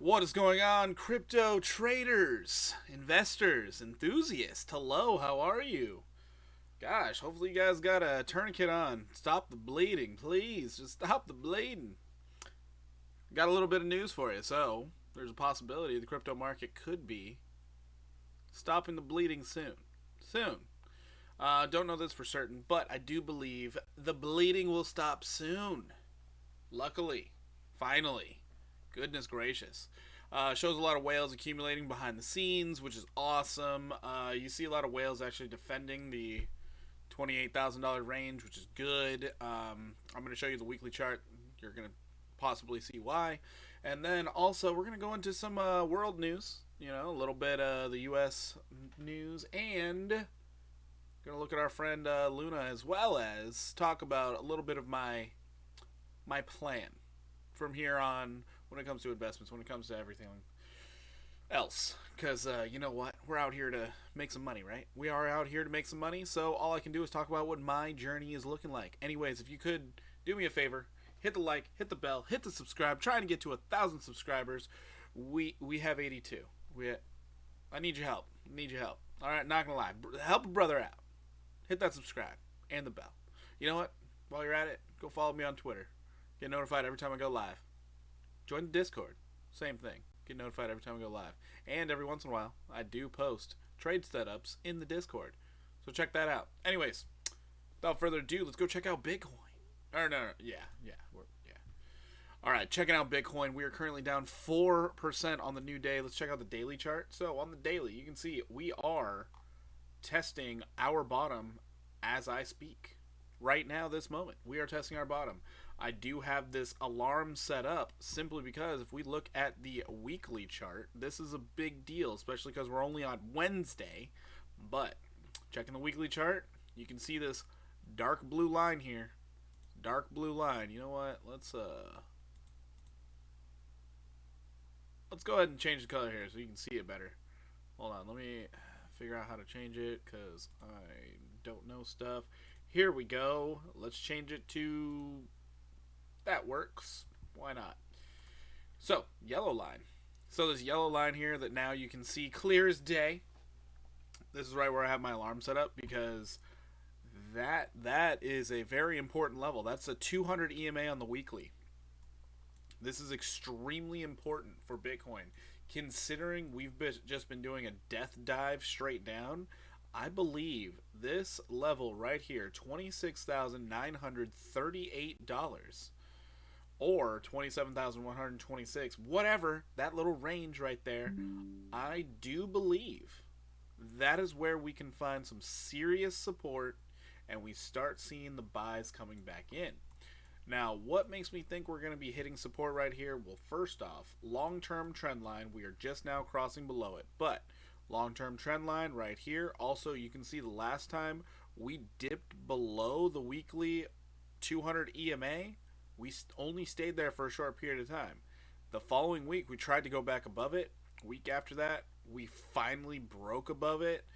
What is going on, crypto traders, investors, enthusiasts? Hello, how are you? Gosh, hopefully you guys got a tourniquet on. Stop the bleeding, please. Just stop the bleeding. Got a little bit of news for you. So, there's a possibility the crypto market could be stopping the bleeding soon. Soon. Don't know this for certain, but I do believe the bleeding will stop soon. Luckily. Finally. Goodness gracious. Shows a lot of whales accumulating behind the scenes, which is awesome. You see a lot of whales actually defending the $28,000 range, which is good. I'm going to show you the weekly chart. You're going to possibly see why. And then also, we're going to go into some world news. You know, a little bit of the U.S. news. And going to look at our friend Luna, as well as talk about a little bit of my plan from here on when it comes to investments, when it comes to everything else. Because you know what? We're out here to make some money, right? We are out here to make some money, so all I can do is talk about what my journey is looking like. Anyways, if you could do me a favor, hit the like, hit the bell, hit the subscribe, trying to get to 1,000 subscribers. We have 82. I need your help. All right, not gonna lie, help a brother out. Hit that subscribe and the bell. You know what? While you're at it, go follow me on Twitter. Get notified every time I go live. Join the Discord. Same thing. Get notified every time I go live. And every once in a while, I do post trade setups in the Discord. So check that out. Anyways, without further ado, let's go check out Bitcoin. Or no. Yeah. All right, checking out Bitcoin. We are currently down 4% on the new day. Let's check out the daily chart. So on the daily, you can see we are testing our bottom as I speak. Right now, this moment, we are testing our bottom. I do have this alarm set up simply because if we look at the weekly chart, this is a big deal, especially because we're only on Wednesday. But checking the weekly chart, you can see this dark blue line here. Dark blue line. You know what? Let's go ahead and change the color here so you can see it better. Hold on, let me figure out how to change it because I don't know stuff. Here we go. Let's change it to... That works. Why not? So, yellow line. So this yellow line here that now you can see clear as day. This is right where I have my alarm set up because that is a very important level. That's a 200 EMA on the weekly. This is extremely important for Bitcoin. Considering we've just been doing a death dive straight down, I believe this level right here, $26,938 or $27,126, whatever, that little range right there, I do believe that is where we can find some serious support and we start seeing the buys coming back in. Now, what makes me think we're going to be hitting support right here? Well, first off, long-term trend line, we are just now crossing below it, but long-term trend line right here. Also, you can see the last time we dipped below the weekly 200 EMA, we only stayed there for a short period of time. The following week, we tried to go back above it. Week after that, we finally broke above it.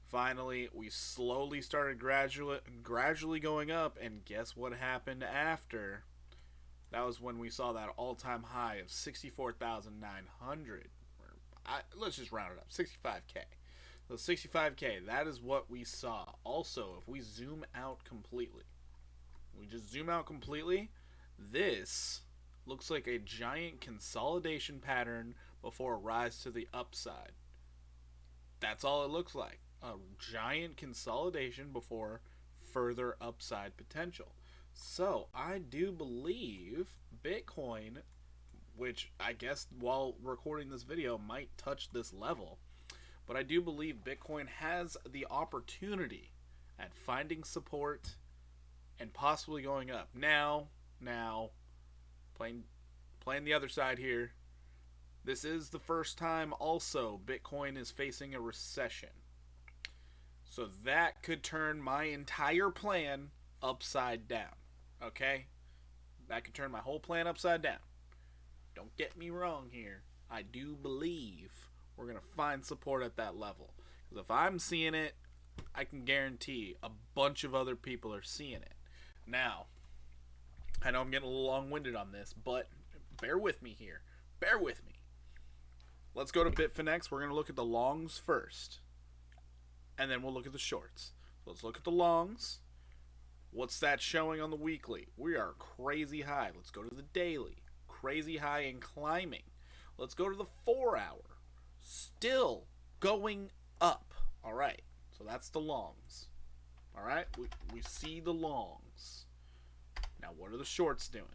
Finally, we slowly started gradually going up, and guess what happened after? That was when we saw that all-time high of 64,900. Let's just round it up, 65K. So 65K, that is what we saw. Also, if we zoom out completely, this looks like a giant consolidation pattern before a rise to the upside. That's all it looks like. A giant consolidation before further upside potential. So, I do believe Bitcoin, which I guess while recording this video might touch this level, but I do believe Bitcoin has the opportunity at finding support and possibly going up. Now, playing the other side here, this is the first time also Bitcoin is facing a recession. So that could turn my entire plan upside down. Okay? That could turn my whole plan upside down. Don't get me wrong here. I do believe we're going to find support at that level. Because if I'm seeing it, I can guarantee a bunch of other people are seeing it. Now, I know I'm getting a little long-winded on this, but bear with me here. Bear with me. Let's go to Bitfinex. We're going to look at the longs first, and then we'll look at the shorts. So let's look at the longs. What's that showing on the weekly? We are crazy high. Let's go to the daily. Crazy high and climbing. Let's go to the 4-hour. Still going up. All right. So that's the longs. All right. We see the longs. Now, what are the shorts doing?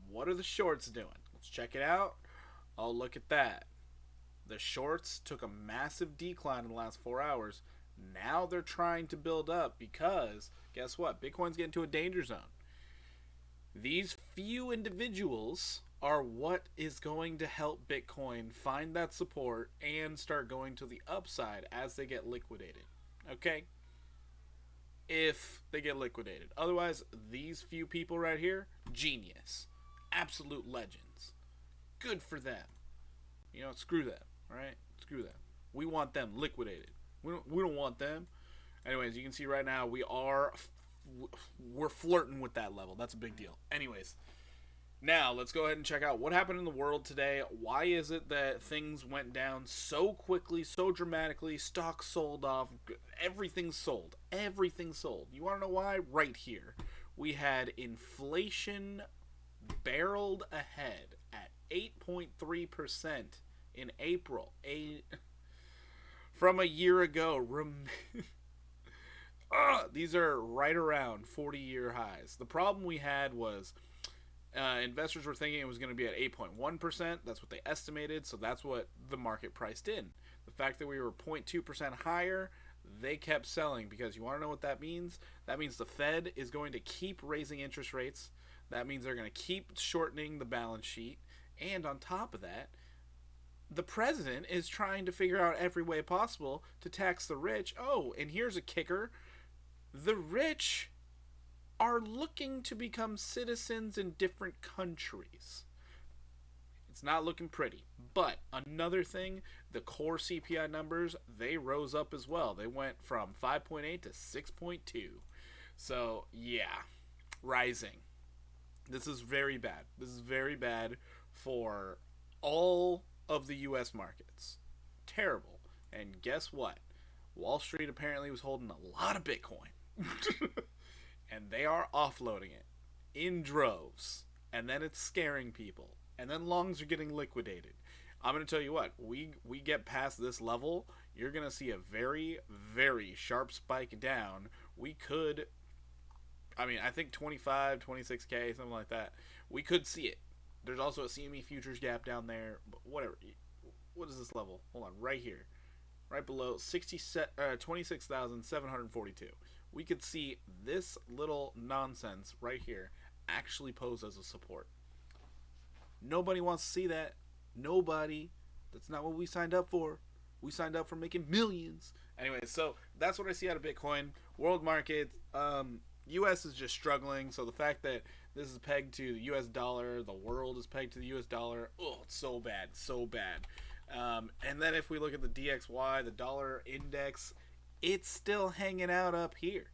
What are the shorts doing? Let's check it out. Oh, look at that. The shorts took a massive decline in the last 4 hours. Now they're trying to build up because, guess what? Bitcoin's getting to a danger zone. These few individuals are what is going to help Bitcoin find that support and start going to the upside as they get liquidated. Okay? If they get liquidated. Otherwise, these few people right here, genius. Absolute legends. Good for them. You know, screw them. Alright? Screw them. We want them liquidated. We don't want them. Anyways, you can see right now we're flirting with that level. That's a big deal. Anyways, now let's go ahead and check out what happened in the world today. Why is it that things went down so quickly, so dramatically? Stocks sold off. Everything sold. Everything sold. You want to know why? Right here. We had inflation barreled ahead at 8.3% in April. From a year ago. These are right around 40-year highs. The problem we had was investors were thinking it was going to be at 8.1%. That's what they estimated, so that's what the market priced in. The fact that we were 0.2% higher, they kept selling because you want to know what that means? That means the Fed is going to keep raising interest rates. That means they're going to keep shortening the balance sheet. And on top of that, the president is trying to figure out every way possible to tax the rich. Oh, and here's a kicker. The rich are looking to become citizens in different countries. It's not looking pretty. But another thing, the core CPI numbers, they rose up as well. They went from 5.8 to 6.2. So, yeah, rising. This is very bad. This is very bad for all of the U.S. markets. Terrible. And guess what? Wall Street apparently was holding a lot of Bitcoin. And they are offloading it in droves. And then it's scaring people. And then longs are getting liquidated. I'm going to tell you what. We get past this level, you're going to see a very, very sharp spike down. We could, I think 25, 26K, something like that. We could see it. There's also a CME futures gap down there. But whatever. What is this level? Hold on. Right here. Right below 26,742. We could see this little nonsense right here actually pose as a support. Nobody wants to see that. Nobody. That's not what we signed up for. We signed up for making millions. Anyway, so that's what I see out of Bitcoin. World market, U.S. is just struggling. So the fact that this is pegged to the U.S. dollar, the world is pegged to the U.S. dollar. Oh, it's so bad, so bad. And then if we look at the DXY, the dollar index, it's still hanging out up here.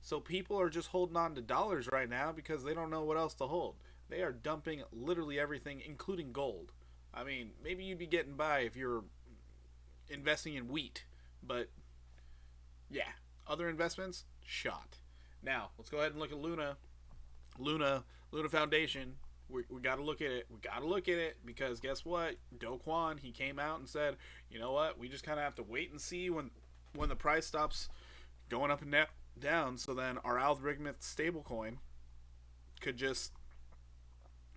So people are just holding on to dollars right now because they don't know what else to hold. They are dumping literally everything, including gold. I mean, maybe you'd be getting by if you're investing in wheat. But, yeah, other investments, shot. Now, let's go ahead and look at Luna. Luna Foundation. We got to look at it. We got to look at it because guess what? Do Kwon, he came out and said, you know what? We just kind of have to wait and see when the price stops going up and down. So then our algorithmic stablecoin could just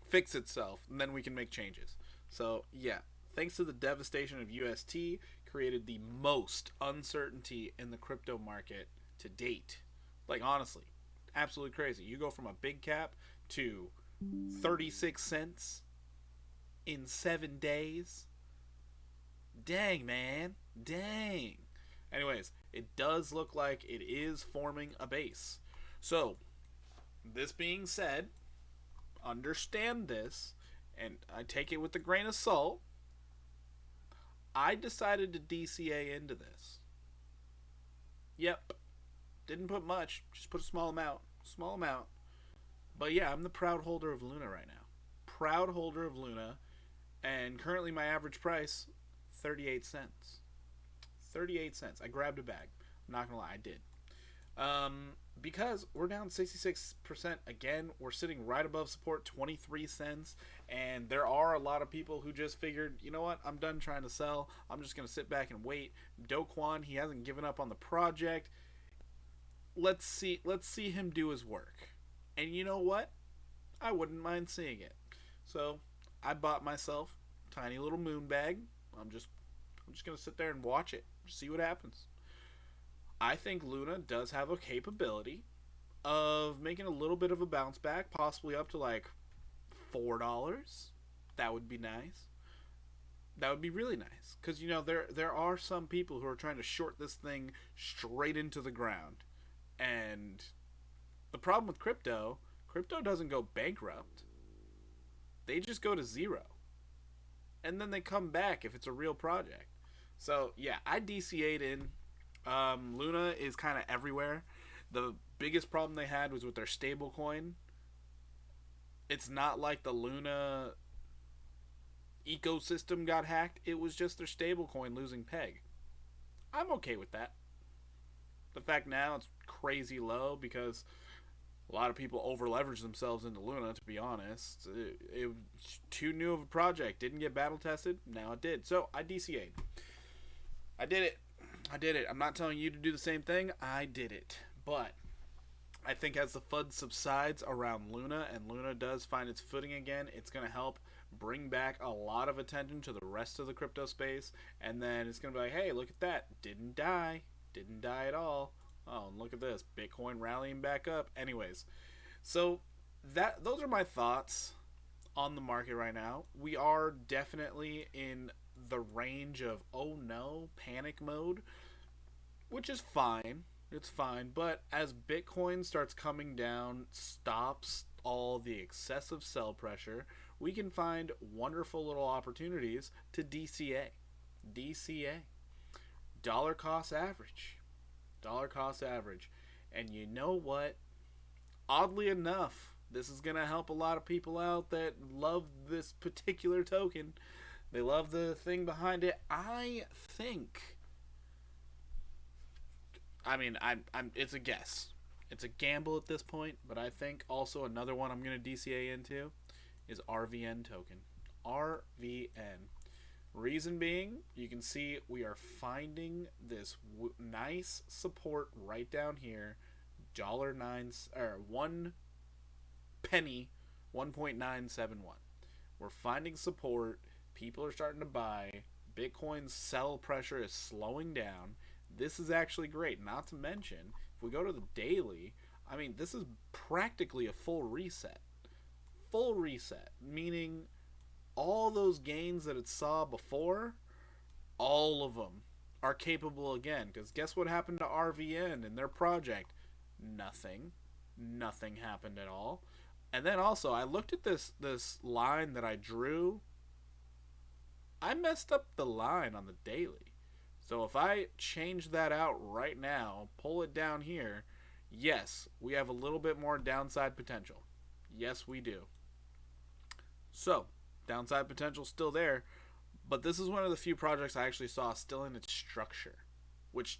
fix itself and then we can make changes. So yeah, thanks to the devastation of UST, created the most uncertainty in the crypto market to date. Like honestly, absolutely crazy. You go from a big cap to 36 cents in 7 days. Dang, man. Dang. Anyways, it does look like it is forming a base. So, this being said, understand this, and I take it with a grain of salt. I decided to DCA into this. Yep. Didn't put much, just put a small amount. Small amount. But yeah, I'm the proud holder of Luna right now. Proud holder of Luna. And currently my average price, 38 cents. 38 cents. I grabbed a bag. I'm not gonna lie, I did. Because we're down 66% again. We're sitting right above support, 23 cents. And there are a lot of people who just figured, you know what, I'm done trying to sell. I'm just going to sit back and wait. Do Kwon, he hasn't given up on the project. Let's see him do his work. And you know what? I wouldn't mind seeing it. So I bought myself a tiny little moon bag. I'm just gonna sit there and watch it. See what happens. I think Luna does have a capability of making a little bit of a bounce back, possibly up to like $4. That would be nice. That would be really nice, because you know there are some people who are trying to short this thing straight into the ground, and the problem with crypto doesn't go bankrupt. They just go to zero, and then they come back if it's a real project. So yeah, I DCA'd in. Luna is kind of everywhere. The biggest problem they had was with their stablecoin. It's not like the Luna ecosystem got hacked. It was just their stablecoin losing peg. I'm okay with that. The fact now it's crazy low because a lot of people over leverage themselves into Luna, to be honest. It was too new of a project. Didn't get battle tested. Now it did. So I DCA'd. I did it. I did it. I'm not telling you to do the same thing. I did it. But I think as the FUD subsides around Luna and Luna does find its footing again, it's going to help bring back a lot of attention to the rest of the crypto space. And then it's going to be like, hey, look at that. Didn't die. Didn't die at all. Oh, and look at this. Bitcoin rallying back up. Anyways, so those are my thoughts on the market right now. We are definitely in the range of oh no panic mode, which is fine. It's fine, but as Bitcoin starts coming down, stops all the excessive sell pressure, we can find wonderful little opportunities to DCA dollar cost average. And you know what, oddly enough, this is gonna help a lot of people out that love this particular token. They love the thing behind it. I think. I mean, I'm. It's a guess. It's a gamble at this point, but I think also another one I'm gonna DCA into is RVN token. RVN. Reason being, you can see we are finding this nice support right down here. $9 or 1 penny, 1.971. We're finding support. People are starting to buy. Bitcoin's sell pressure is slowing down. This is actually great. Not to mention, if we go to the daily, I mean, this is practically a full reset. Full reset, meaning all those gains that it saw before, all of them are capable again. Because guess what happened to RVN and their project? Nothing. Nothing happened at all. And then also, I looked at this line that I drew. I messed up the line on the daily. So if I change that out right now, pull it down here, yes, we have a little bit more downside potential. Yes, we do. So, downside potential still there, but this is one of the few projects I actually saw still in its structure, which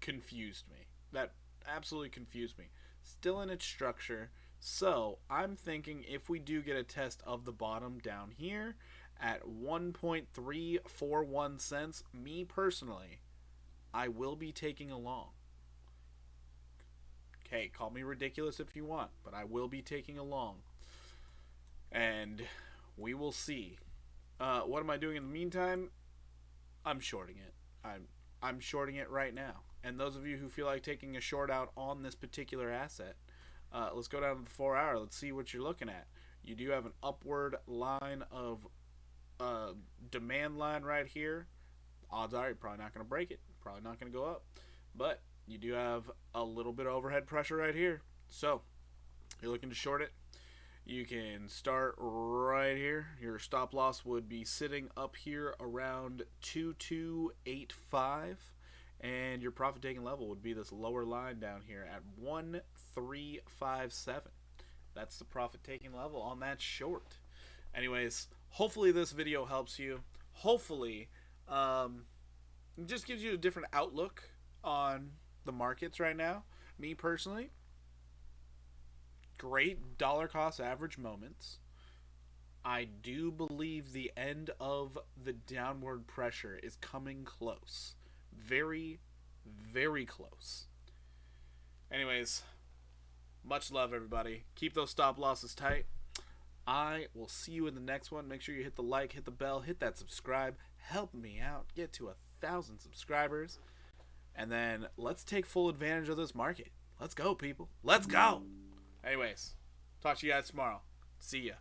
confused me. That absolutely confused me. Still in its structure. So, I'm thinking if we do get a test of the bottom down here at 1.341 cents, me personally, I will be taking a long. Okay, call me ridiculous if you want, but I will be taking a long. And we will see. What am I doing in the meantime? I'm shorting it. I'm shorting it right now. And those of you who feel like taking a short out on this particular asset, let's go down to the 4 hour. Let's see what you're looking at. You do have an upward line of demand line right here. Odds are you're probably not going to break it. Probably not going to go up. But you do have a little bit of overhead pressure right here. So, you're looking to short it. You can start right here. Your stop loss would be sitting up here around 2285. And your profit taking level would be this lower line down here at 1357. That's the profit taking level on that short. Anyways, hopefully this video helps you. Hopefully It just gives you a different outlook on the markets right now. Me personally, great dollar cost average moments. I do believe the end of the downward pressure is coming close. Very, very close. Anyways, much love, everybody. Keep those stop losses tight. I will see you in the next one. Make sure you hit the like, hit the bell, hit that subscribe. Help me out. Get to 1,000 subscribers. And then let's take full advantage of this market. Let's go, people. Let's go. Anyways, talk to you guys tomorrow. See ya.